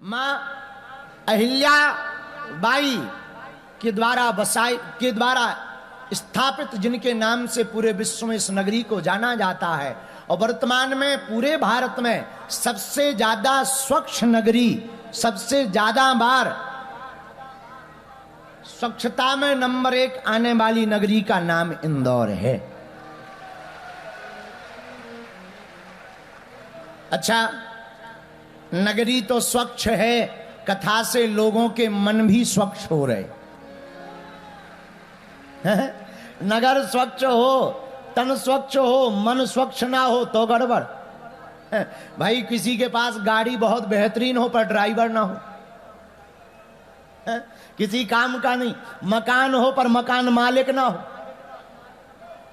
मां अहिल्या बाई के द्वारा स्थापित, जिनके नाम से पूरे विश्व में इस नगरी को जाना जाता है, और वर्तमान में पूरे भारत में सबसे ज्यादा स्वच्छ नगरी, सबसे ज्यादा बार स्वच्छता में नंबर 1 आने वाली नगरी का नाम इंदौर है। अच्छा, नगरी तो स्वच्छ है, कथा से लोगों के मन भी स्वच्छ हो रहे। नगर स्वच्छ हो, तन स्वच्छ हो, मन स्वच्छ ना हो तो गड़बड़। भाई किसी के पास गाड़ी बहुत बेहतरीन हो पर ड्राइवर ना हो, किसी काम का नहीं। मकान हो पर मकान मालिक ना हो,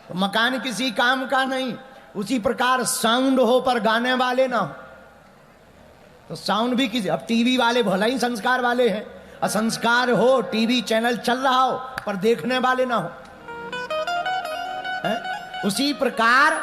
तो मकान किसी काम का नहीं। उसी प्रकार साउंड हो पर गाने वाले ना हो, तो साउंड भी किसी, अब टीवी वाले भला ही संस्कार वाले हैं, और संस्कार हो, टीवी चैनल चल रहा हो पर देखने वाले ना हो। उसी प्रकार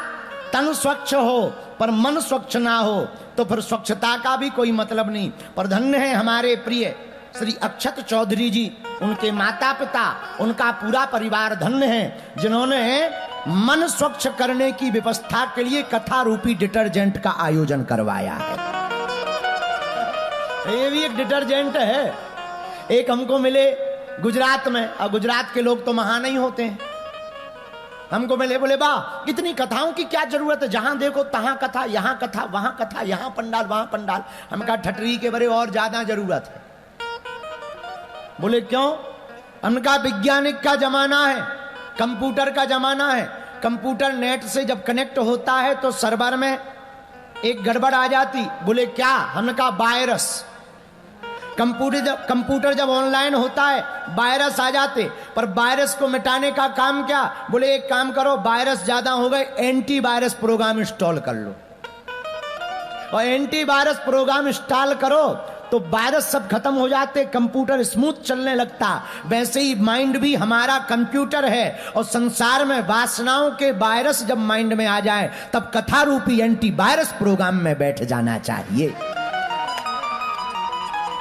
तन स्वच्छ हो पर मन स्वच्छ ना हो तो फिर स्वच्छता का भी कोई मतलब नहीं। पर धन्य है हमारे प्रिय श्री अक्षत चौधरी जी, उनके माता पिता, उनका पूरा परिवार धन्य है, जिन्होंने मन स्वच्छ करने की व्यवस्था के लिए कथा रूपी डिटर्जेंट का आयोजन करवाया है। ये भी एक डिटर्जेंट है। एक हमको मिले गुजरात में, और गुजरात के लोग तो महान ही होते हैं। हमको मिले, बोले वाह इतनी कथाओं की क्या जरूरत है, जहां देखो तहां कथा, यहां कथा, वहां कथा, यहां पंडाल, वहां पंडाल। हम कहा ठटरी के बड़े और ज्यादा जरूरत है। बोले क्यों? हमने कहा वैज्ञानिक का जमाना है, कंप्यूटर का जमाना है। कंप्यूटर नेट से जब कनेक्ट होता है तो सर्वर में एक गड़बड़ आ जाती। बोले क्या? हमने कहा वायरस। कंप्यूटर जब ऑनलाइन होता है वायरस आ जाते, पर वायरस को मिटाने का काम क्या? बोले एक काम करो, वायरस ज्यादा हो गए, एंटीवायरस प्रोग्राम इंस्टॉल कर लो, और एंटीवायरस प्रोग्राम इंस्टॉल करो तो वायरस सब खत्म हो जाते, कंप्यूटर स्मूथ चलने लगता। वैसे ही माइंड भी हमारा कंप्यूटर है, और संसार में वासनाओं के वायरस जब माइंड में आ जाए तब कथा रूपी एंटीवायरस प्रोग्राम में बैठ जाना चाहिए,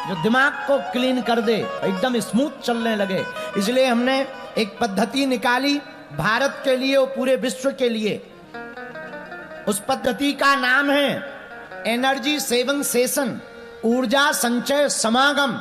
जो दिमाग को क्लीन कर दे, एकदम स्मूथ चलने लगे। इसलिए हमने एक पद्धति निकाली भारत के लिए और पूरे विश्व के लिए। उस पद्धति का नाम है एनर्जी सेविंग सेशन, ऊर्जा संचय समागम।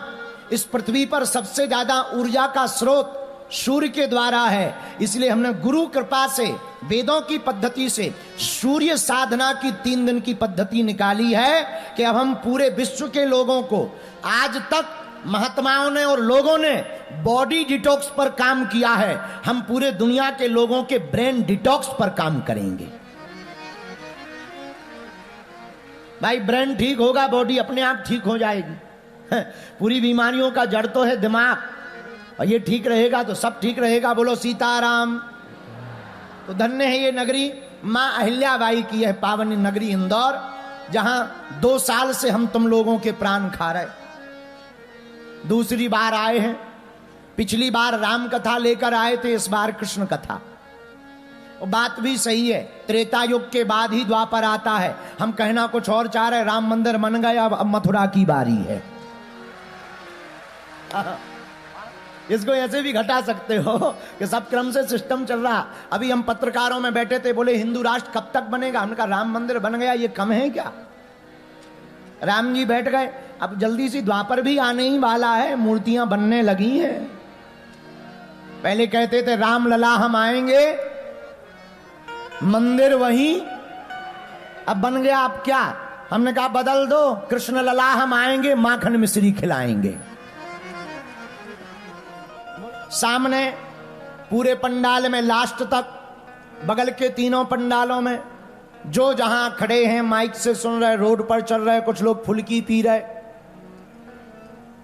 इस पृथ्वी पर सबसे ज्यादा ऊर्जा का स्रोत सूर्य के द्वारा है, इसलिए हमने गुरु कृपा से, वेदों की पद्धति से सूर्य साधना की 3 दिन की पद्धति निकाली है कि अब हम पूरे विश्व के लोगों को, आज तक महात्माओं ने और लोगों ने बॉडी डिटॉक्स पर काम किया है, हम पूरे दुनिया के लोगों के ब्रेन डिटॉक्स पर काम करेंगे। भाई ब्रेन ठीक होगा, बॉडी अपने आप ठीक हो जाएगी। पूरी बीमारियों का जड़ तो है दिमाग, और ये ठीक रहेगा तो सब ठीक रहेगा। बोलो सीताराम। तो धन्य है ये नगरी, मां अहिल्याबाई की है पावन नगरी इंदौर, जहां 2 साल से हम तुम लोगों के प्राण खा रहे। दूसरी बार आए हैं, पिछली बार राम कथा लेकर आए थे, इस बार कृष्ण कथा। और बात भी सही है, त्रेता युग के बाद ही द्वापर आता है। हम कहना कुछ और चाह रहे, राम मंदिर बन गया, अब मथुरा की बारी है। इसको ऐसे भी घटा सकते हो कि सब क्रम से सिस्टम चल रहा। अभी हम पत्रकारों में बैठे थे, बोले हिंदू राष्ट्र कब तक बनेगा? हमने कहा राम मंदिर बन गया, ये कम है क्या? राम जी बैठ गए, अब जल्दी सी द्वापर भी आने ही वाला है, मूर्तियां बनने लगी हैं। पहले कहते थे राम लला हम आएंगे, मंदिर वहीं, अब बन गया अब क्या? हमने कहा बदल दो, कृष्ण लला हम आएंगे, माखन मिश्री खिलाएंगे। सामने पूरे पंडाल में लास्ट तक, बगल के 3 पंडालों में जो जहां खड़े हैं माइक से सुन रहे, रोड पर चल रहे, कुछ लोग फुल्की पी रहे,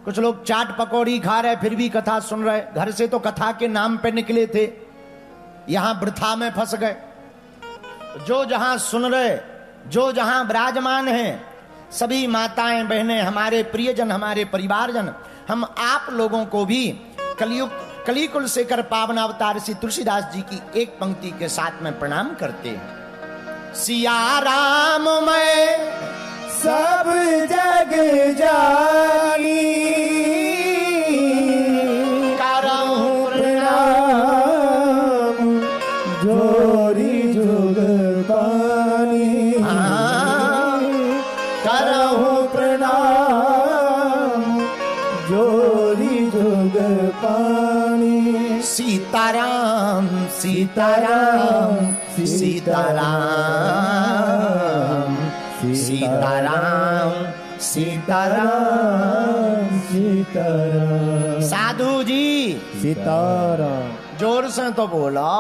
कुछ लोग चाट पकौड़ी खा रहे, फिर भी कथा सुन रहे। घर से तो कथा के नाम पे निकले थे, यहां वृथा में फंस गए। जो जहां सुन रहे, जो जहां विराजमान हैं, सभी माताएं बहनें, हमारे प्रियजन, हमारे परिवारजन, हम आप लोगों को भी कलिकुल से कर पावन अवतार श्री तुलसीदास जी की एक पंक्ति के साथ में प्रणाम करते हैं। सिया राम मैं सब जग जान सीताराम सीताराम सीताराम सीताराम सीताराम सीताराम साधु जी सीताराम जोर से तो बोला।